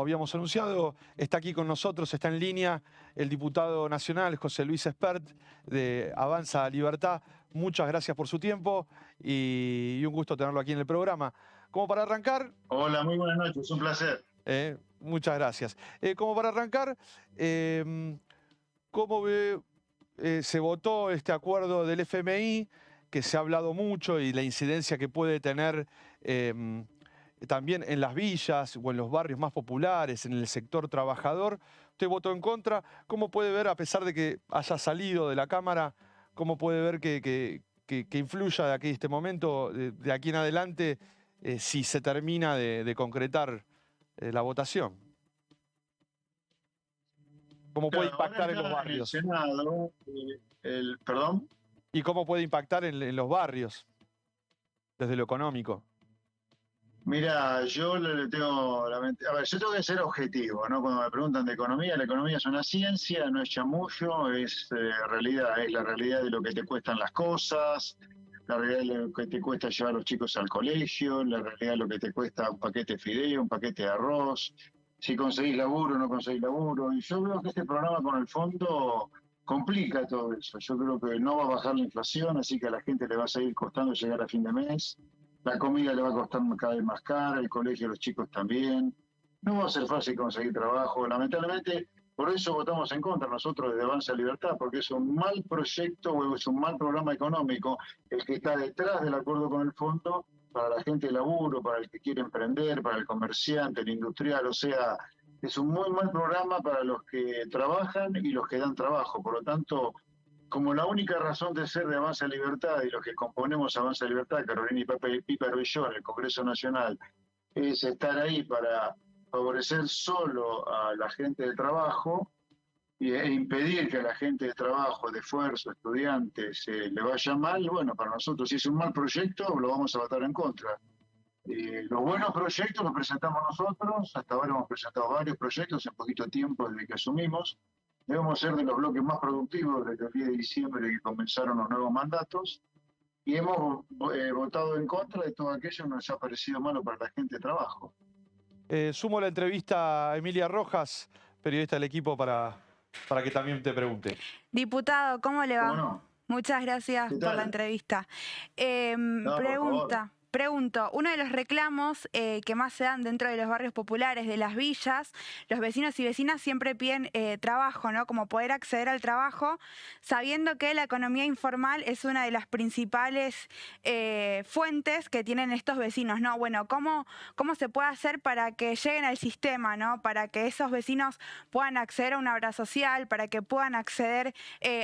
habíamos anunciado, está aquí con nosotros, está en línea el diputado nacional José Luis Espert de Avanza Libertad. Muchas gracias por su tiempo y un gusto tenerlo aquí en el programa. Como para arrancar... Hola, muy buenas noches, un placer. Muchas gracias. Como para arrancar, ¿cómo ve, se votó este acuerdo del FMI, que se ha hablado mucho y la incidencia que puede tener también en las villas o en los barrios más populares, en el sector trabajador? Usted votó en contra. ¿Cómo puede ver, a pesar de que haya salido de la Cámara, cómo puede ver que influya de aquí este momento, de aquí en adelante, si se termina de concretar la votación? ¿Cómo puede impactar en los barrios? En el Senado, ¿perdón? ¿Y cómo puede impactar en los barrios, desde lo económico? Mira, yo le tengo a ver, yo tengo que ser objetivo, ¿no? Cuando me preguntan de economía, la economía es una ciencia, no es chamullo, es realidad, es la realidad de lo que te cuestan las cosas, la realidad de lo que te cuesta llevar a los chicos al colegio, la realidad de lo que te cuesta un paquete de fideo, un paquete de arroz, si conseguís laburo o no conseguís laburo. Y yo veo que este programa con el fondo complica todo eso. Yo creo que no va a bajar la inflación, así que a la gente le va a seguir costando llegar a fin de mes. La comida le va a costar cada vez más cara, el colegio de los chicos también. No va a ser fácil conseguir trabajo. Lamentablemente, por eso votamos en contra nosotros desde Avanza Libertad, porque es un mal proyecto o es un mal programa económico el que está detrás del acuerdo con el fondo para la gente de laburo, para el que quiere emprender, para el comerciante, el industrial. O sea, es un muy mal programa para los que trabajan y los que dan trabajo. Por lo tanto, como la única razón de ser de Avanza Libertad y los que componemos Avanza Libertad, Carolina y Piper y yo en el Congreso Nacional, es estar ahí para favorecer solo a la gente de trabajo e impedir que a la gente de trabajo, de esfuerzo, estudiantes, le vaya mal. Bueno, para nosotros, si es un mal proyecto, lo vamos a votar en contra. Los buenos proyectos los presentamos nosotros, hasta ahora hemos presentado varios proyectos en poquito tiempo desde que asumimos. Debemos ser de los bloques más productivos desde el 10 de diciembre que comenzaron los nuevos mandatos y hemos votado en contra de todo aquello que nos ha parecido malo para la gente de trabajo. Sumo la entrevista a Emilia Rojas, periodista del equipo, para que también te pregunte. Diputado, ¿cómo le va? ¿Cómo no? Muchas gracias por la entrevista. No, Pregunto, uno de los reclamos que más se dan dentro de los barrios populares, de las villas, los vecinos y vecinas siempre piden trabajo, ¿no? Como poder acceder al trabajo, sabiendo que la economía informal es una de las principales fuentes que tienen estos vecinos, ¿no? Bueno, ¿cómo se puede hacer para que lleguen al sistema, ¿no? Para que esos vecinos puedan acceder a una obra social, para que puedan acceder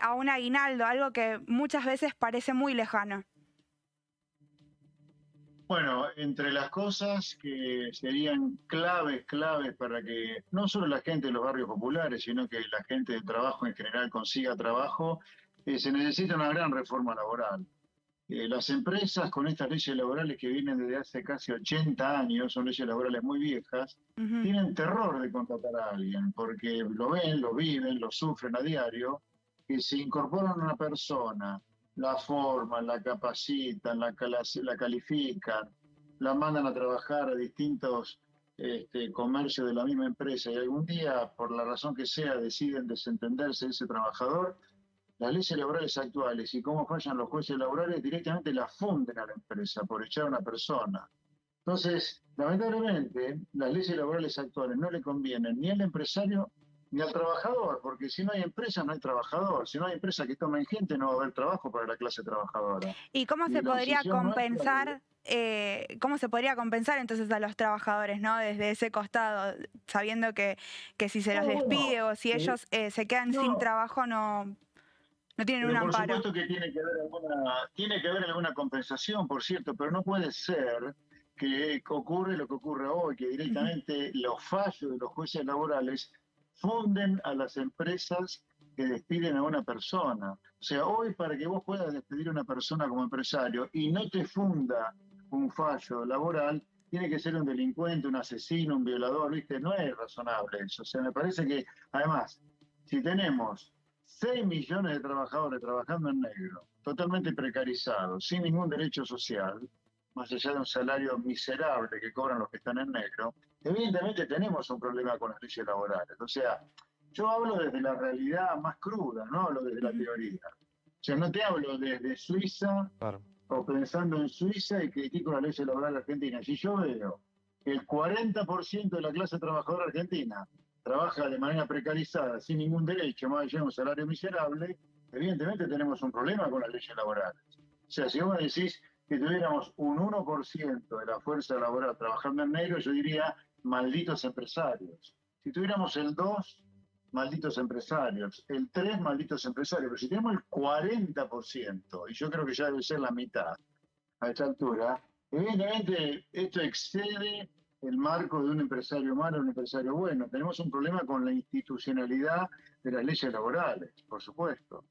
a un aguinaldo, algo que muchas veces parece muy lejano? Bueno, entre las cosas que serían claves para que no solo la gente de los barrios populares, sino que la gente de trabajo en general consiga trabajo, se necesita una gran reforma laboral. Las empresas con estas leyes laborales que vienen desde hace casi 80 años, son leyes laborales muy viejas, tienen terror de contratar a alguien, porque lo ven, lo viven, lo sufren a diario, que se incorporan a una persona, la forman, la capacitan, la califican, la mandan a trabajar a distintos comercios de la misma empresa y algún día, por la razón que sea, deciden desentenderse de ese trabajador. Las leyes laborales actuales y cómo fallan los jueces laborales directamente la funden a la empresa por echar a una persona. Entonces, lamentablemente, las leyes laborales actuales no le convienen ni al empresario ni al trabajador, porque si no hay empresa, no hay trabajador. Si no hay empresa que tomen gente, no va a haber trabajo para la clase trabajadora. ¿Y cómo se podría compensar? ¿Cómo se podría compensar entonces a los trabajadores, ¿no? Desde ese costado, sabiendo que si se los despide o si ellos se quedan sin trabajo, no tienen un amparo? Por supuesto que tiene que haber alguna compensación, por cierto, pero no puede ser que ocurre lo que ocurre hoy, que directamente los fallos de los jueces laborales funden a las empresas que despiden a una persona. O sea, hoy para que vos puedas despedir a una persona como empresario y no te funda un fallo laboral, tiene que ser un delincuente, un asesino, un violador, ¿viste? No es razonable eso. O sea, me parece que, además, si tenemos 6 millones de trabajadores trabajando en negro, totalmente precarizados, sin ningún derecho social, más allá de un salario miserable que cobran los que están en negro, Evidentemente tenemos un problema con las leyes laborales. O sea, yo hablo desde la realidad más cruda, no hablo desde la Ujú. teoría. O sea, no te hablo desde Suiza Claro. o pensando en Suiza y critico la ley laboral argentina. Si yo veo que el 40% de la clase trabajadora argentina trabaja de manera precarizada, sin ningún derecho, más allá de un salario miserable, evidentemente tenemos un problema con las leyes laborales. O sea, si vos decís que tuviéramos un 1% de la fuerza laboral trabajando en negro, yo diría malditos empresarios. Si tuviéramos el 2, malditos empresarios, el 3, malditos empresarios, pero si tenemos el 40%, y yo creo que ya debe ser la mitad a esta altura, evidentemente esto excede el marco de un empresario malo, un empresario bueno. Tenemos un problema con la institucionalidad de las leyes laborales, por supuesto.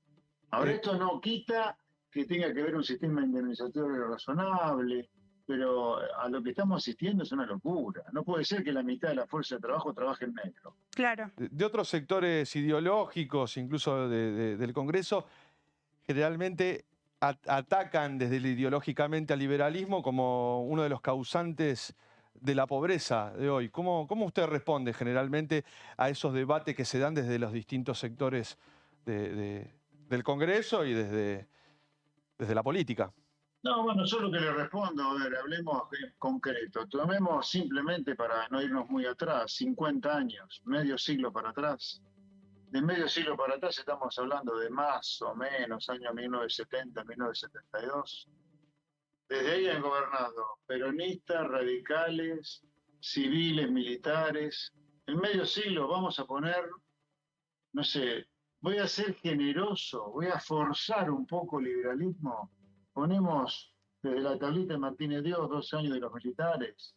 Ahora, Eh, esto no quita que tenga que haber un sistema indemnizatorio razonable, pero a lo que estamos asistiendo es una locura. No puede ser que la mitad de la fuerza de trabajo trabaje en negro. Claro. de otros sectores ideológicos, incluso del Congreso, generalmente atacan desde el ideológicamente al liberalismo como uno de los causantes de la pobreza de hoy. ¿Cómo usted responde generalmente a esos debates que se dan desde los distintos sectores del Congreso y desde la política? No, bueno, yo lo que le respondo, a ver, hablemos en concreto. Tomemos simplemente, para no irnos muy atrás, 50 años, medio siglo para atrás. De medio siglo para atrás estamos hablando de más o menos año 1970, 1972. Desde ahí han gobernado peronistas, radicales, civiles, militares. En medio siglo vamos a poner, no sé, voy a ser generoso, voy a forzar un poco el liberalismo. Ponemos desde la tablita de Martínez Dios 12 años de los militares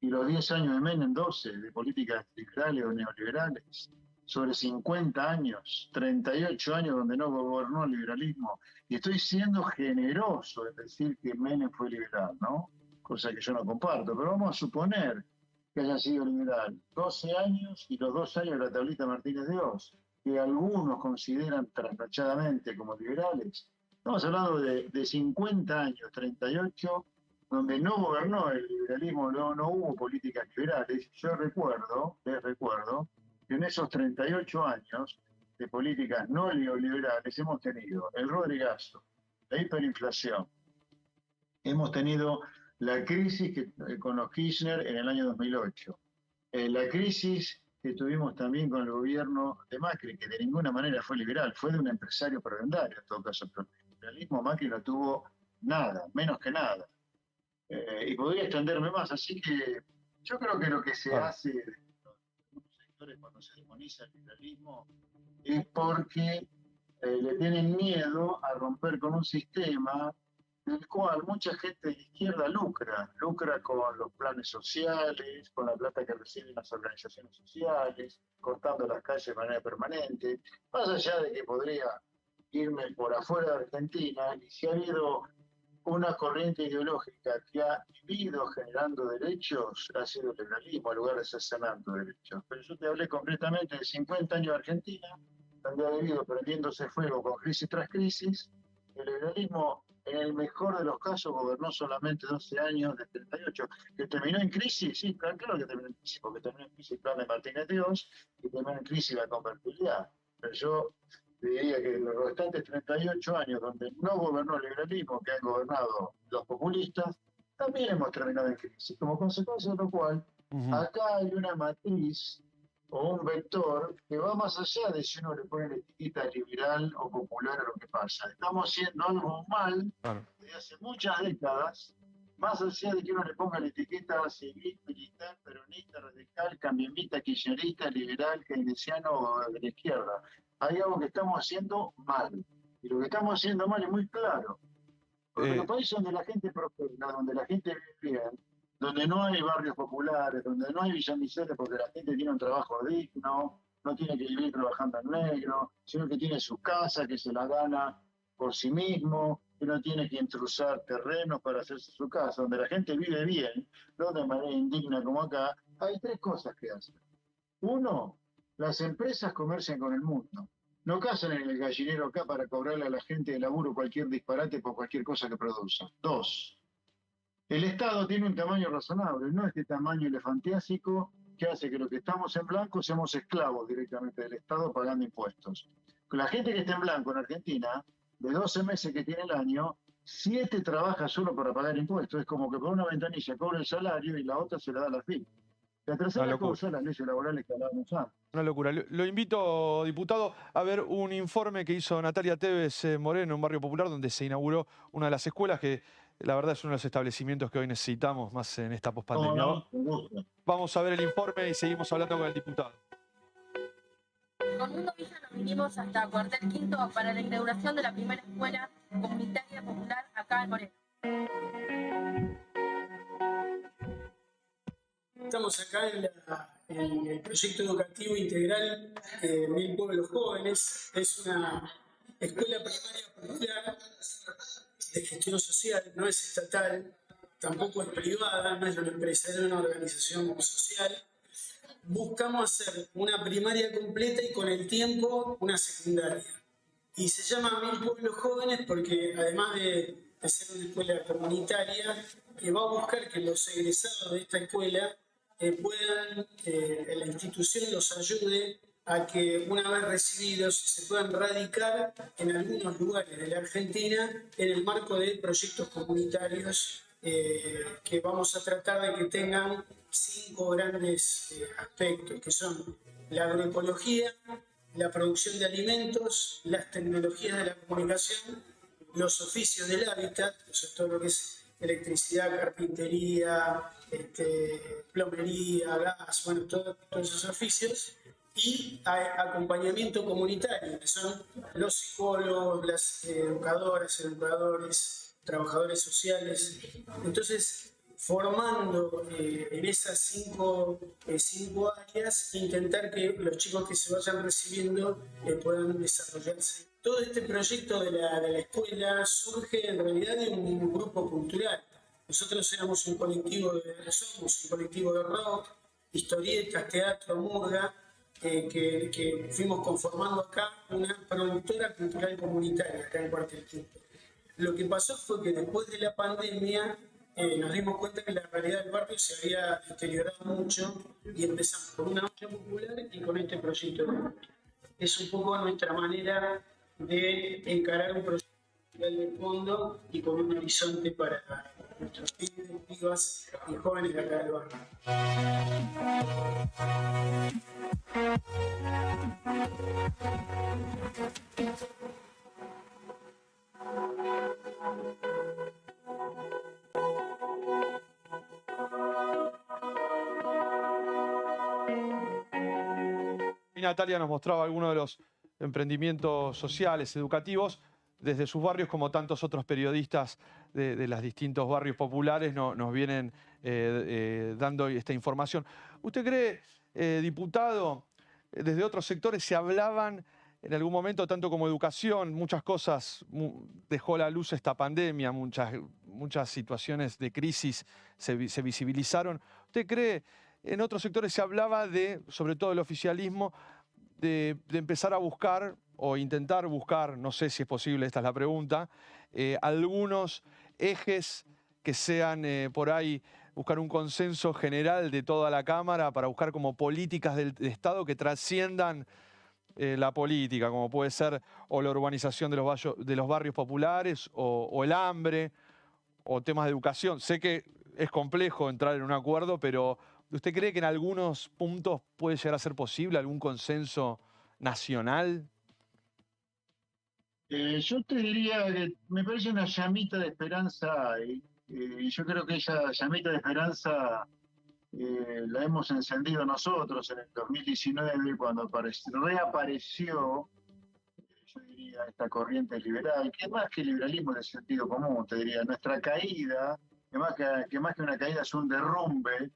y los 10 años de Menem 12 de políticas liberales o neoliberales. Sobre 50 años, 38 años donde no gobernó el liberalismo. Y estoy siendo generoso en decir que Menem fue liberal, ¿no? Cosa que yo no comparto, pero vamos a suponer que haya sido liberal. 12 años y los 2 años de la tablita Martínez Dios, que algunos consideran trasnochadamente como liberales. Estamos hablando de 50 años, 38, donde no gobernó el liberalismo, no hubo políticas liberales. Yo les recuerdo, que en esos 38 años de políticas no neoliberales hemos tenido el rodrigazo, la hiperinflación, hemos tenido la crisis con los Kirchner en el año 2008, la crisis que tuvimos también con el gobierno de Macri, que de ninguna manera fue liberal, fue de un empresario prebendario en todo caso, pero el liberalismo Macri no tuvo nada, menos que nada. Y podría extenderme más, así que yo creo que lo que se Claro. hace en algunos sectores cuando se demoniza el liberalismo es porque le tienen miedo a romper con un sistema del cual mucha gente de izquierda lucra con los planes sociales, con la plata que reciben las organizaciones sociales, cortando las calles de manera permanente, más allá de que podría irme por afuera de Argentina, y si ha habido una corriente ideológica que ha vivido generando derechos, ha sido el liberalismo, en lugar de cercenando derechos. Pero yo te hablé concretamente de 50 años de Argentina, donde ha vivido prendiéndose fuego con crisis tras crisis. El liberalismo, en el mejor de los casos, gobernó solamente 12 años de 38. ¿Que terminó en crisis? Sí, claro que terminó en crisis, porque terminó en crisis el plan de Martínez Dios y terminó en crisis la convertibilidad. Pero yo diría que los restantes 38 años donde no gobernó el liberalismo, que han gobernado los populistas, también hemos terminado en crisis. Como consecuencia de lo cual, Ujú. acá hay una matriz o un vector que va más allá de si uno le pone la etiqueta liberal o popular a lo que pasa. Estamos haciendo algo mal Claro. desde hace muchas décadas, más allá de que uno le ponga la etiqueta civil, militar, peronista, radical, cambiemita, kirchnerista, liberal, keynesiano o de la izquierda. Hay algo que estamos haciendo mal. Y lo que estamos haciendo mal es muy claro. Porque los Eh, países donde la gente prospera, donde la gente vive bien, donde no hay barrios populares, donde no hay villamiseres porque la gente tiene un trabajo digno, no tiene que vivir trabajando en negro, sino que tiene su casa, que se la gana por sí mismo, que no tiene que intrusar terrenos para hacerse su casa, donde la gente vive bien, no de manera indigna como acá, hay tres cosas que hacen. Uno, las empresas comercian con el mundo. No cazan en el gallinero acá para cobrarle a la gente de laburo cualquier disparate por cualquier cosa que produzcan. Dos, El Estado tiene un tamaño razonable, no este tamaño elefantiásico que hace que los que estamos en blanco seamos esclavos directamente del Estado pagando impuestos. La gente que está en blanco en Argentina, de 12 meses que tiene el año, 7 trabaja solo para pagar impuestos. Es como que por una ventanilla cobra el salario y la otra se la da a la FIP. La Una tercera locura. cosa, las leyes laborales que hablábamos antes. Una locura. Lo invito, diputado, a ver un informe que hizo Natalia Tevez Moreno en un barrio popular donde se inauguró una de las escuelas que la verdad es uno de los establecimientos que hoy necesitamos más en esta ¿Cómo pospandemia. no? Con gusto. Vamos a ver el informe y seguimos hablando con el diputado. Con Mundo Villa nos vinimos hasta Cuartel Quinto para la inauguración de la primera escuela comunitaria popular acá en Moreno. Estamos acá en el proyecto educativo integral Mil Pueblos Jóvenes. Es una escuela primaria popular de gestión social, no es estatal, tampoco es privada, no es una empresa, es una organización social. Buscamos hacer una primaria completa y con el tiempo una secundaria. Y se llama Mil Pueblos Jóvenes porque además de ser una escuela comunitaria, va a buscar que los egresados de esta escuela puedan, la institución los ayude a que una vez recibidos se puedan radicar en algunos lugares de la Argentina en el marco de proyectos comunitarios que vamos a tratar de que tengan 5 grandes aspectos, que son la agroecología, la producción de alimentos, las tecnologías de la comunicación, los oficios del hábitat, o sea, todo lo que es electricidad, carpintería, plomería, gas, bueno, todos esos oficios, y acompañamiento comunitario, que son los psicólogos, las educadoras, educadores, trabajadores sociales. Entonces, formando en esas cinco áreas, intentar que los chicos que se vayan recibiendo puedan desarrollarse. Todo este proyecto de la escuela surge en realidad de un grupo cultural. Nosotros somos un colectivo de rock, historietas, teatro, murga, que fuimos conformando acá una productora cultural comunitaria acá en Cuartel Quinto. Lo que pasó fue que después de la pandemia nos dimos cuenta que la realidad del barrio se había deteriorado mucho y empezamos con una noche popular y con este proyecto de barrio. Es un poco nuestra manera de encarar un proyecto de fondo y con un horizonte para nuestros pibes, pibas y jóvenes de acá del barrio. Y Natalia nos mostraba algunos de los emprendimientos sociales, educativos, desde sus barrios, como tantos otros periodistas de los distintos barrios populares nos vienen dando esta información. ¿Usted cree, diputado, desde otros sectores se hablaban en algún momento, tanto como educación, muchas cosas dejó a la luz esta pandemia, muchas situaciones de crisis se visibilizaron? ¿Usted cree, en otros sectores se hablaba de, sobre todo el oficialismo, de empezar a buscar o intentar buscar, no sé si es posible, esta es la pregunta, algunos ejes que sean por ahí, buscar un consenso general de toda la Cámara para buscar como políticas del Estado que trasciendan la política, como puede ser o la urbanización de los barrios populares o el hambre o temas de educación? Sé que es complejo entrar en un acuerdo, pero ¿usted cree que en algunos puntos puede llegar a ser posible algún consenso nacional? Yo te diría que me parece una llamita de esperanza y yo creo que esa llamita de esperanza la hemos encendido nosotros en el 2019 cuando reapareció, yo diría, esta corriente liberal, que más que liberalismo de sentido común, te diría, nuestra caída, que más que una caída es un derrumbe,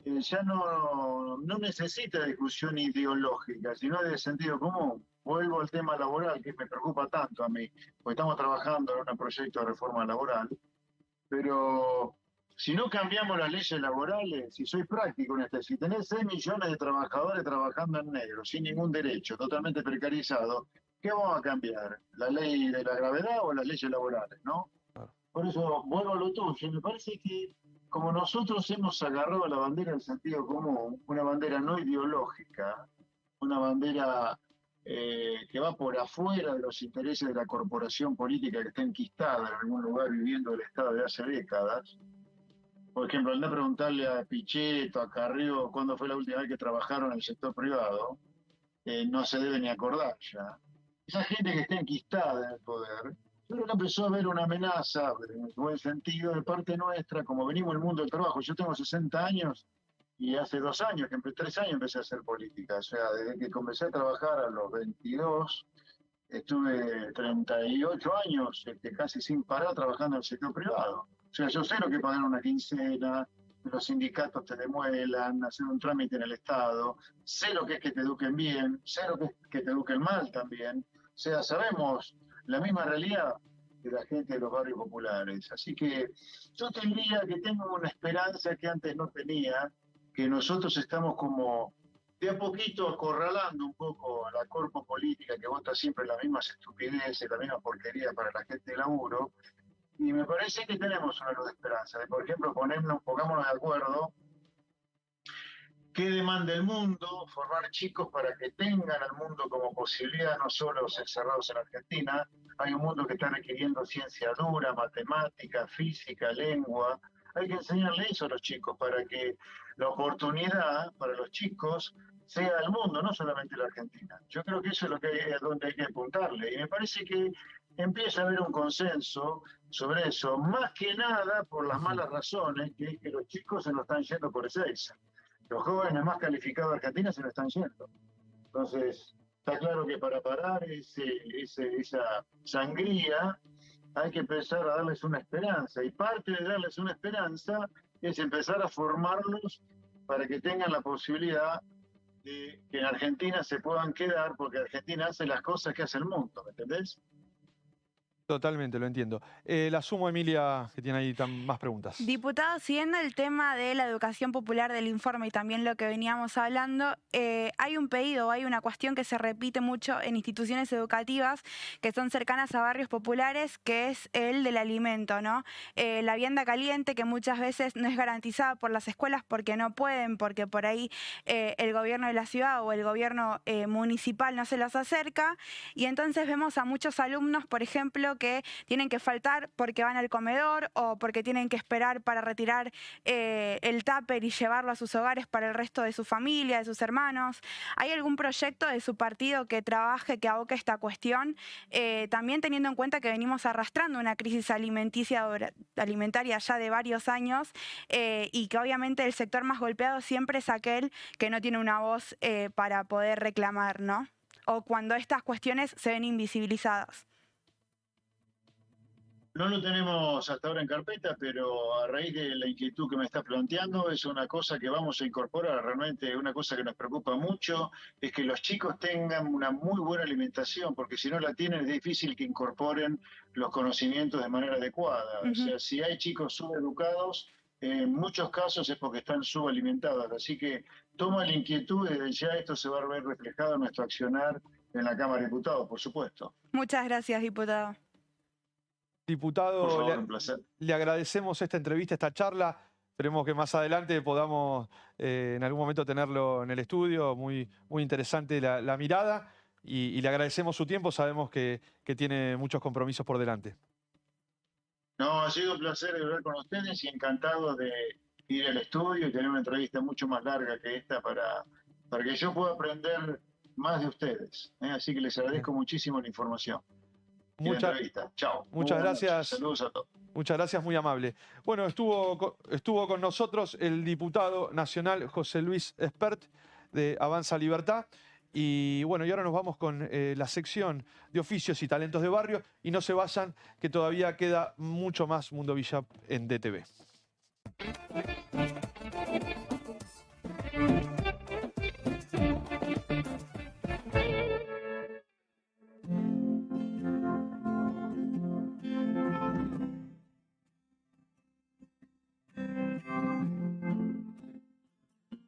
ya no necesita discusión ideológica, sino de sentido común. Vuelvo al tema laboral, que me preocupa tanto a mí, porque estamos trabajando en un proyecto de reforma laboral, pero si no cambiamos las leyes laborales, si soy práctico en esto, si tenés 6 millones de trabajadores trabajando en negro, sin ningún derecho, totalmente precarizado, ¿qué vamos a cambiar? ¿La ley de la gravedad o las leyes laborales, no? Por eso vuelvo a lo tuyo. Me parece que como nosotros hemos agarrado la bandera del sentido común, una bandera no ideológica, una bandera que va por afuera de los intereses de la corporación política que está enquistada en algún lugar viviendo el Estado de hace décadas. Por ejemplo, anda a preguntarle a Pichetto, a Carrió, cuándo fue la última vez que trabajaron en el sector privado, no se debe ni acordar ya. Esa gente que está enquistada en el poder, yo creo que empezó a haber una amenaza, en el buen sentido, de parte nuestra, como venimos del mundo del trabajo. Yo tengo 60 años y hace 2 años, 3 años empecé a hacer política. O sea, desde que comencé a trabajar a los 22, estuve 38 años casi sin parar trabajando en el sector privado. O sea, yo sé lo que pagar una quincena, los sindicatos te demuelan, hacer un trámite en el Estado, sé lo que es que te eduquen bien, sé lo que es que te eduquen mal también. O sea, sabemos la misma realidad de la gente de los barrios populares. Así que yo te diría que tengo una esperanza que antes no tenía, que nosotros estamos como de a poquito acorralando un poco a la corpo política que vota siempre las mismas estupideces, la misma porquería para la gente de laburo. Y me parece que tenemos una luz de esperanza. Por ejemplo, pongámonos de acuerdo qué demanda el mundo, formar chicos para que tengan al mundo como posibilidad, no solo encerrados en Argentina. Hay un mundo que está requiriendo ciencia dura, matemática, física, lengua. Hay que enseñarle eso a los chicos para que la oportunidad para los chicos sea el mundo, no solamente la Argentina. Yo creo que eso es donde hay que apuntarle. Y me parece que empieza a haber un consenso sobre eso, más que nada por las malas razones, que es que los chicos se nos están yendo por Ezeiza. Los jóvenes más calificados de Argentina se nos están yendo. Entonces, está claro que para parar esa sangría hay que empezar a darles una esperanza. Y parte de darles una esperanza es empezar a formarlos para que tengan la posibilidad de que en Argentina se puedan quedar, porque Argentina hace las cosas que hace el mundo, ¿me entendés? Totalmente, lo entiendo. La sumo a Emilia, que tiene ahí más preguntas. Diputado, siguiendo el tema de la educación popular del informe y también lo que veníamos hablando, hay un pedido, hay una cuestión que se repite mucho en instituciones educativas que son cercanas a barrios populares, que es el del alimento, ¿no? La vianda caliente, que muchas veces no es garantizada por las escuelas porque no pueden, porque por ahí el gobierno de la ciudad o el gobierno municipal no se los acerca, y entonces vemos a muchos alumnos, por ejemplo, que tienen que faltar porque van al comedor o porque tienen que esperar para retirar el tupper y llevarlo a sus hogares para el resto de su familia, de sus hermanos. ¿Hay algún proyecto de su partido que trabaje, que aboque esta cuestión? También teniendo en cuenta que venimos arrastrando una crisis alimentaria ya de varios años y que obviamente el sector más golpeado siempre es aquel que no tiene una voz para poder reclamar, ¿no? O cuando estas cuestiones se ven invisibilizadas. No lo tenemos hasta ahora en carpeta, pero a raíz de la inquietud que me estás planteando, es una cosa que vamos a incorporar. Realmente una cosa que nos preocupa mucho es que los chicos tengan una muy buena alimentación, porque si no la tienen es difícil que incorporen los conocimientos de manera adecuada. O sea, si hay chicos subeducados, en muchos casos es porque están subalimentados. Así que toma la inquietud y desde ya esto se va a ver reflejado en nuestro accionar en la Cámara de Diputados, por supuesto. Muchas gracias, diputado. Diputado, por favor, un placer. Le agradecemos esta entrevista, esta charla. Esperemos que más adelante podamos en algún momento tenerlo en el estudio. Muy, muy interesante la mirada y le agradecemos su tiempo. Sabemos que tiene muchos compromisos por delante. No, ha sido un placer hablar con ustedes y encantado de ir al estudio y tener una entrevista mucho más larga que esta para que yo pueda aprender más de ustedes. Así que les agradezco muchísimo la información. Chao. Muchas gracias. Saludos a todos. Muchas gracias, muy amable. Bueno, estuvo con nosotros el diputado nacional José Luis Espert de Avanza Libertad. Y bueno, y ahora nos vamos con la sección de oficios y talentos de barrio. Y no se vayan, que todavía queda mucho más Mundo Villa en DTV.